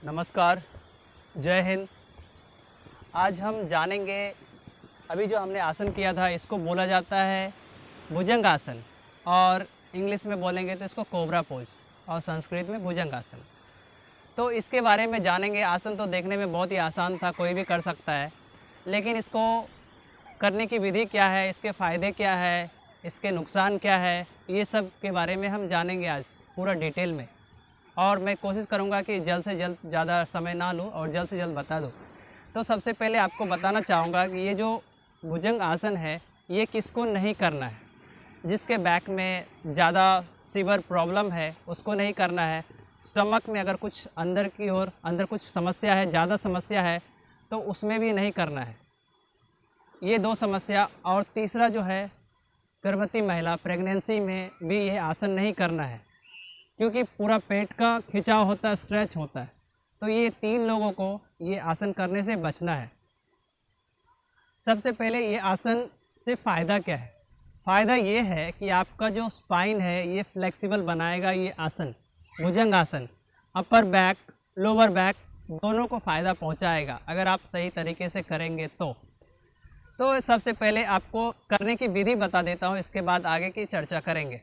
नमस्कार, जय हिंद। आज हम जानेंगे, अभी जो हमने आसन किया था इसको बोला जाता है भुजंग आसन, और इंग्लिश में बोलेंगे तो इसको कोबरा पोज, और संस्कृत में भुजंग आसन। तो इसके बारे में जानेंगे। आसन तो देखने में बहुत ही आसान था, कोई भी कर सकता है, लेकिन इसको करने की विधि क्या है, इसके फ़ायदे क्या है, इसके नुकसान क्या है, ये सब के बारे में हम जानेंगे आज पूरा डिटेल में। और मैं कोशिश करूँगा कि जल्द से जल्द, ज़्यादा समय ना लूँ और जल्द से जल्द बता दूँ। तो सबसे पहले आपको बताना चाहूँगा कि ये जो भुजंग आसन है ये किसको नहीं करना है। जिसके बैक में ज़्यादा सीवर प्रॉब्लम है उसको नहीं करना है। स्टमक में अगर कुछ अंदर की ओर कुछ समस्या है, ज़्यादा समस्या है, तो उसमें भी नहीं करना है। ये दो समस्या। और तीसरा जो है, गर्भवती महिला, प्रेगनेंसी में भी ये आसन नहीं करना है, क्योंकि पूरा पेट का खिंचाव होता है, स्ट्रेच होता है। तो ये 3 लोगों को ये आसन करने से बचना है। सबसे पहले ये आसन से फ़ायदा क्या है? फ़ायदा ये है कि आपका जो स्पाइन है ये फ्लेक्सिबल बनाएगा। ये आसन, भुजंग आसन, अपर बैक, लोअर बैक दोनों को फ़ायदा पहुंचाएगा अगर आप सही तरीके से करेंगे तो सबसे पहले आपको करने की विधि बता देता हूं, इसके बाद आगे की चर्चा करेंगे।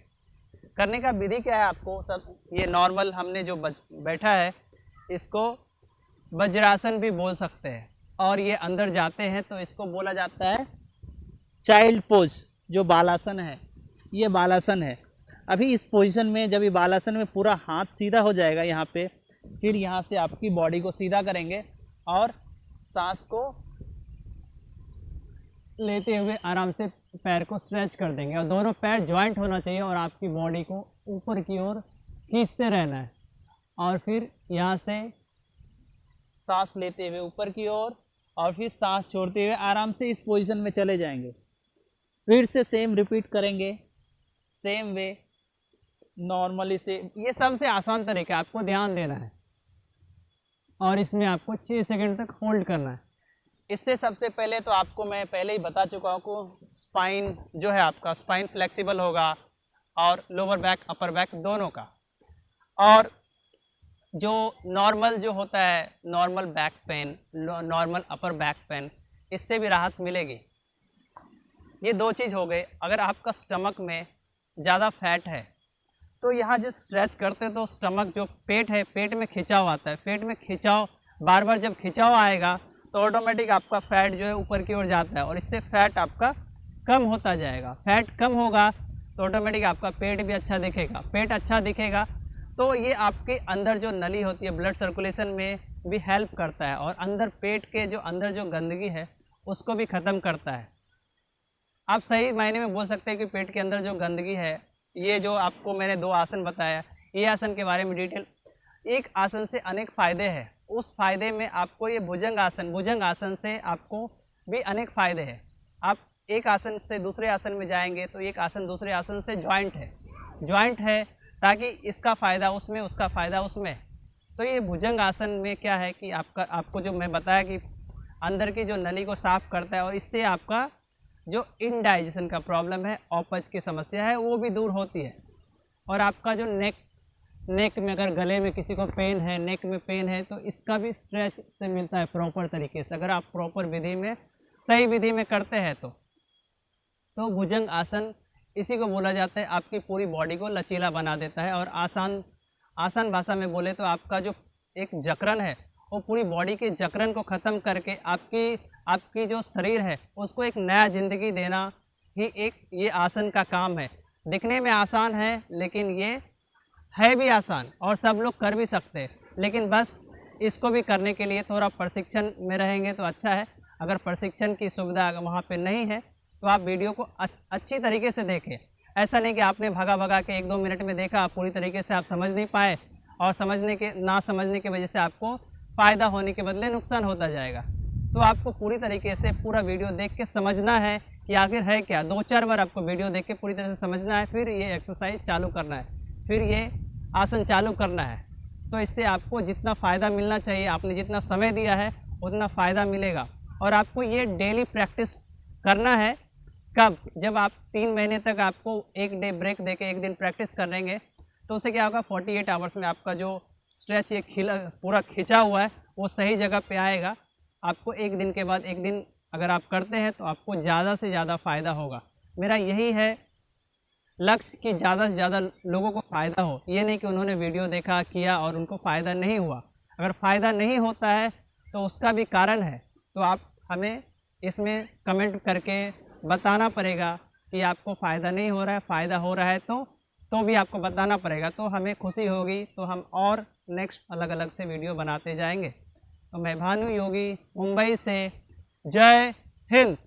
करने का विधि क्या है, आपको सब ये नॉर्मल हमने जो बैठा है इसको वज्रासन भी बोल सकते हैं, और ये अंदर जाते हैं तो इसको बोला जाता है चाइल्ड पोज। जो बालासन है, ये बालासन है। अभी इस पोजीशन में, जब ये बालासन में पूरा हाथ सीधा हो जाएगा यहाँ पे, फिर यहाँ से आपकी बॉडी को सीधा करेंगे और सांस को लेते हुए आराम से पैर को स्ट्रेच कर देंगे, और दोनों पैर ज्वाइंट होना चाहिए और आपकी बॉडी को ऊपर की ओर खींचते रहना है। और फिर यहाँ से सांस लेते हुए ऊपर की ओर, और फिर सांस छोड़ते हुए आराम से इस पोजीशन में चले जाएंगे। फिर से सेम रिपीट करेंगे, सेम वे, नॉर्मली से। ये सबसे आसान तरीका, आपको ध्यान देना है, और इसमें आपको 6 सेकंड तक होल्ड करना है। इससे सबसे पहले तो आपको मैं पहले ही बता चुका हूँ कि स्पाइन जो है, आपका स्पाइन फ्लेक्सिबल होगा, और लोअर बैक, अपर बैक दोनों का। और जो नॉर्मल जो होता है, normal back pain, normal upper back pain, इससे भी राहत मिलेगी। ये 2 चीज़ हो गई। अगर आपका स्टमक में ज़्यादा फैट है तो यहाँ जो स्ट्रेच करते तो स्टमक, जो पेट है, पेट में खिंचाव आता है। पेट में खिंचाव, बार बार जब खिंचाव आएगा तो ऑटोमेटिक आपका फैट जो है ऊपर की ओर जाता है, और इससे फैट आपका कम होता जाएगा। फैट कम होगा तो ऑटोमेटिक आपका पेट भी अच्छा दिखेगा। पेट अच्छा दिखेगा तो ये आपके अंदर जो नली होती है, ब्लड सर्कुलेशन में भी हेल्प करता है, और अंदर पेट के जो अंदर जो गंदगी है उसको भी ख़त्म करता है। आप सही मायने में बोल सकते हैं कि पेट के अंदर जो गंदगी है, ये जो आपको मैंने 2 आसन बताया, ये आसन के बारे में डिटेल। एक आसन से अनेक फ़ायदे हैं। उस फायदे में आपको ये भुजंग आसन से आपको भी अनेक फ़ायदे हैं। आप एक आसन से दूसरे आसन में जाएंगे तो एक आसन दूसरे आसन से ज्वाइंट है, ताकि इसका फ़ायदा उसमें, उसका फ़ायदा उसमें। तो ये भुजंग आसन में क्या है कि आपको जो मैं बताया कि अंदर की जो नली को साफ़ करता है, और इससे आपका जो इनडाइजेशन का प्रॉब्लम है, अपच की समस्या है, वो भी दूर होती है। और आपका जो नेक में, अगर गले में किसी को पेन है, नेक में पेन है, तो इसका भी स्ट्रेच से मिलता है प्रॉपर तरीके से, अगर आप प्रॉपर विधि में, सही विधि में करते हैं तो भुजंग आसन इसी को बोला जाता है। आपकी पूरी बॉडी को लचीला बना देता है, और आसान भाषा में बोले तो आपका जो एक जकड़न है, वो पूरी बॉडी के जकड़न को ख़त्म करके आपकी जो शरीर है उसको एक नया ज़िंदगी देना ही ये आसन का काम है। दिखने में आसान है, लेकिन ये है भी आसान, और सब लोग कर भी सकते हैं। लेकिन बस इसको भी करने के लिए थोड़ा प्रशिक्षण में रहेंगे तो अच्छा है। अगर प्रशिक्षण की सुविधा अगर वहाँ पे नहीं है तो आप वीडियो को अच्छी तरीके से देखें। ऐसा नहीं कि आपने भगा के 1-2 मिनट में देखा, पूरी तरीके से आप समझ नहीं पाए, और ना समझने की वजह से आपको फ़ायदा होने के बदले नुकसान होता जाएगा। तो आपको पूरी तरीके से पूरा वीडियो देख के समझना है कि आखिर है क्या। 2-4 बार आपको वीडियो देख के पूरी तरह से समझना है, फिर ये एक्सरसाइज चालू करना है, फिर ये आसन चालू करना है। तो इससे आपको जितना फ़ायदा मिलना चाहिए, आपने जितना समय दिया है उतना फ़ायदा मिलेगा। और आपको ये डेली प्रैक्टिस करना है। कब? जब आप 3 महीने तक आपको 1 डे ब्रेक देके 1 दिन प्रैक्टिस करेंगे तो उससे क्या होगा, 48 आवर्स में आपका जो स्ट्रेच ये पूरा खिंचा हुआ है वो सही जगह पे आएगा। आपको एक दिन के बाद एक दिन अगर आप करते हैं तो आपको ज़्यादा से ज़्यादा फ़ायदा होगा। मेरा यही है लक्ष्य कि ज़्यादा से ज़्यादा लोगों को फ़ायदा हो। ये नहीं कि उन्होंने वीडियो देखा किया और उनको फ़ायदा नहीं हुआ। अगर फ़ायदा नहीं होता है तो उसका भी कारण है, तो आप हमें इसमें कमेंट करके बताना पड़ेगा कि आपको फ़ायदा नहीं हो रहा है, फ़ायदा हो रहा है तो भी आपको बताना पड़ेगा, तो हमें खुशी होगी, तो हम और नेक्स्ट अलग अलग से वीडियो बनाते जाएंगे। तो मैं भानु योगी मुंबई से, जय हिंद।